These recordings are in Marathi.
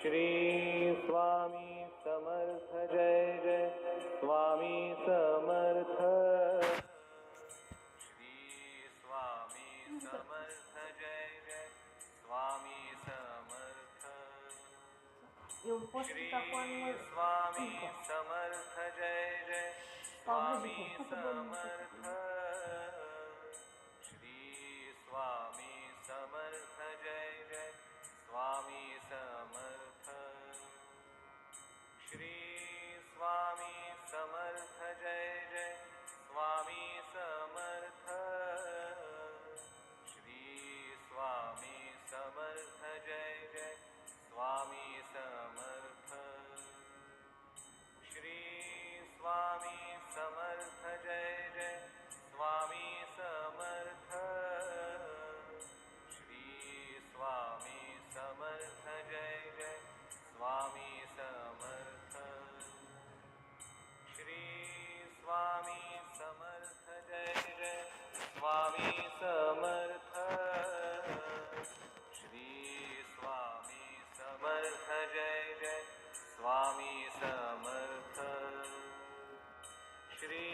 श्री स्वामी समर्थ जय जय स्वामी समर्थ। श्री स्वामी समर्थ जय जय स्वामी समर्थ। श्री स्वामी समर्थ जय जय स्वामी समर्थ। श्री स्वामी समर्थ जय जय स्वामी समर्थ। श्री स्वामी समर्थ जय जय स्वामी समर्थ। श्री स्वामी समर्थ जय जय स्वामी समर्थ। श्री स्वामी समर्थ जय जय स्वामी समर्थ। श्री स्वामी समर्थ जय जय स्वामी समर्थ। श्री स्वामी समर्थ जय जय स्वामी समर्थ। श्री स्वामी समर्थ जय जय स्वामी समर्थ। श्री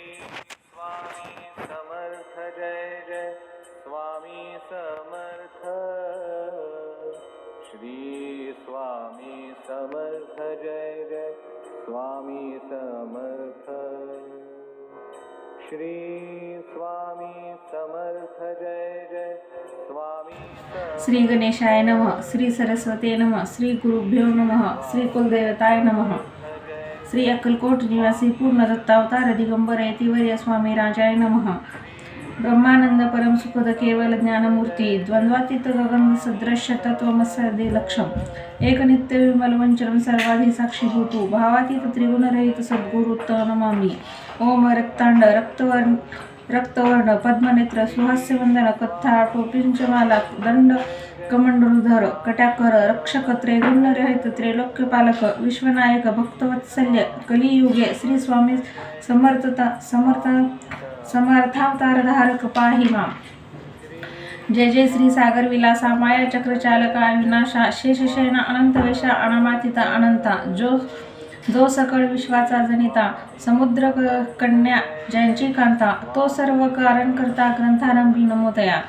स्वामी समर्थ जय जय स्वामी समर्थ। श्री स्वामी समर्थ जय जय स्वामी समर्थ। श्री स्वामी समर्थ जय जय स्वामी समर्थ। श्री गणेशाय नमः, श्री सरस्वती नमः, श्री गुरुभ्यो नमः, श्री कुलदेवताय नमः। श्री अक्कलकोट निवासी पूर्ण दत्तावतार दिगंबर यतिवर्य स्वामी राजाय नमः। ब्रह्मानंद परम सुखद केवल ज्ञानमूर्ती द्वंद्वातीत गगन सदृश्य तत्वमसदे लक्षम एक नित्य विमल वंचरम सर्वाधी साक्षीभूतो भावातीत त्रिगुणरहित सद्गुरु नमामि। ओम रक्तांड रक्तवर्ण पद्मनेत्र सुहास्यवंदन कथा टोपींचमाला दंड कमंडलधर कटाकर रक्षक त्रैगुण्यरहित त्रैलोक्यपालक विश्वनायक भक्तवत्सल्य कलियुगे श्री स्वामी समर्थावतारधारक पाहि मां। जय जय श्री सागर विलासा माया चक्रचालका अविनाशा शेषशयना अनंत वेशा अनामातीता अनंता जो सकळ विश्वाचा जनिता समुद्र कन्या ज्यांची कांता तो सर्व कारण करता ग्रंथारंभी नमोतया।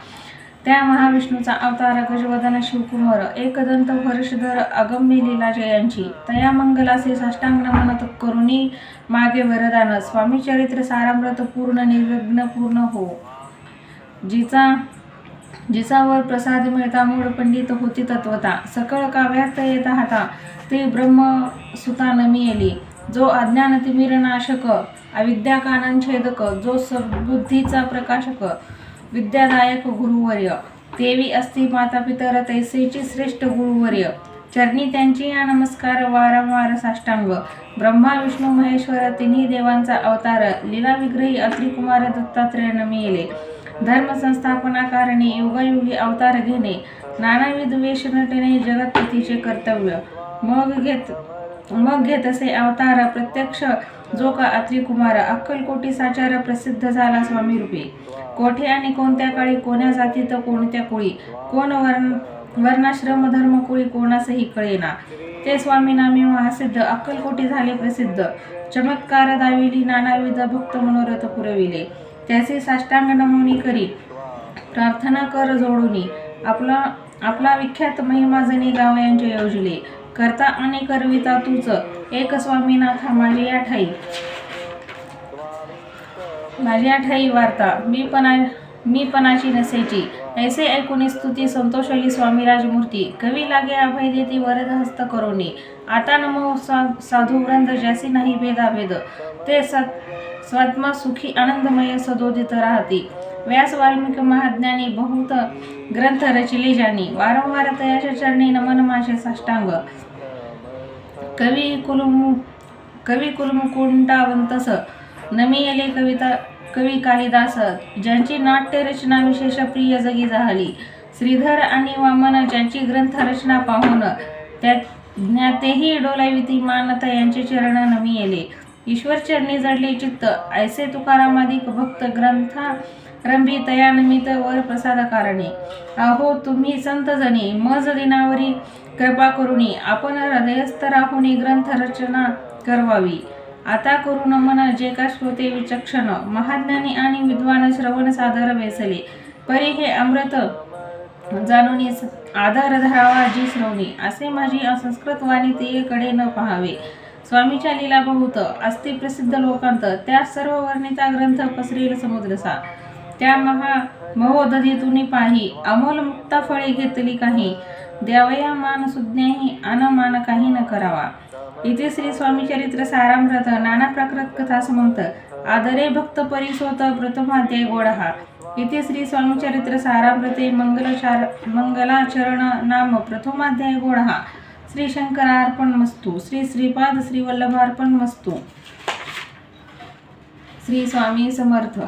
त्या महाविष्णूचा अवतार गजवदन शिवकुमार एकदंत हर्षधर अगम्य लीला जयांची तया मंगलासे साष्टांग नमन करुणी मागे वरदान स्वामी चरित्र सारामृत पूर्ण निर्विघ्न पूर्ण हो। जिचावर प्रसाद मिळता मूळ पंडित होती तत्वता सकळ काव्यात येता हाता ते ब्रह्मसुता नमियेली। जो अज्ञान तिमिर नाशक अविद्या कानन छेदक जो सद्बुद्धीचा प्रकाशक विद्यादायक गुरुवर्य देवी असती माता पितर तैसेची श्रेष्ठ गुरुवर्य चरणी त्यांची या नमस्कार वारंवार साष्टांग। ब्रह्मा विष्णू महेश्वर तिन्ही देवांचा अवतार लीला विग्रही अत्रिकुमार दत्तात्रेय नमियेले। धर्म संस्थापना कारणी युगायुगी अवतार घेणे नानाविध वेश नटणे जगतपतीचे कर्तव्य। मग घेत असे अवतार प्रत्यक्ष जो का अत्रिकुमार अक्कलकोटी साचार प्रसिद्ध झाला स्वामी रूपी। कोठे आणि कोणत्या काळी कोण्या जातीत कोणत्या कुळी कोण वर्णाश्रम धर्म कुळी कोणासही कळेना ते स्वामी नामी महासिद्ध अक्कलकोटी झाले प्रसिद्ध। चमत्कार दाविली नानाविध भक्त मनोरथ पुरविले त्याचे साष्टांग नमोनी करी प्रार्थना कर जोडूनी आपला विख्यात महिमा जणी गावयांचे योजले करता आणि करविता तूच एक स्वामीनाथा माझी ठाई वार्ता मी पणाची नसेची ऐसे ऐकून स्तुती संतोषली स्वामी राजमूर्ती कवी लागे अभय देती वरद हस्त करोनी। आता नमो साधू वृंद ज्यासी नाही भेदाभेद ते स्वात्मा सुखी आनंदमय सदोदित राहती। व्यास वाल्मिक महाज्ञानी बहुत ग्रंथ रचिले जानी वारंवार तयाच्या चरणी नमन माझे साष्टांग। कवी कुलमुकुंटावंतस नमियेले कवी कालिदास ज्यांची नाट्य रचना विशेष प्रिय जगी झाली। श्रीधर आणि वामन ज्यांची ग्रंथ रचना पाहून ज्ञातेही डोलाविती मानता यांचे चरण नमियेले। ईश्वर चरणी जडले चित्त ऐसे तुकारामादिक भक्त ग्रंथारंभी तया निमित्त वर प्रसाद कारणे। अहो तुम्ही संत जनी मज दिनावरी कृपा करुणी आपण हृदयस्थ राहून ग्रंथ रचना करवावी. आता करू नमन जे का श्रोते विचक्षण महाज्ञानी आणि विद्वान श्रवण सादर वेसले परी हे अमृत जाणून आधार धरावा जी श्रवणी असे माझी असंस्कृत वाणी ते कडे न पहावे. स्वामीच्या लीला बहुत असते प्रसिद्ध लोकांत त्या सर्व वर्णिता ग्रंथ पसरेल समुद्रसा त्या महोदधीतून पाही अमोल मुक्ता फळे घेतली काही द्यावया मान सुज्ञाही अनमान काही न करावा. इथे श्री स्वामी चरित्र सारामृत नाना प्राकृत कथा समंत आदरे भक्त परिसोत प्रथमाध्याय गोडहा. इथे श्री स्वामी चरित्र सारामृते मंगलाचरण नाम प्रथमाध्याय गोडहा. श्री शंकरार्पणमस्तु. श्री श्रीपाद श्री वल्लभार्पणमस्तु. श्री स्वामी समर्थ.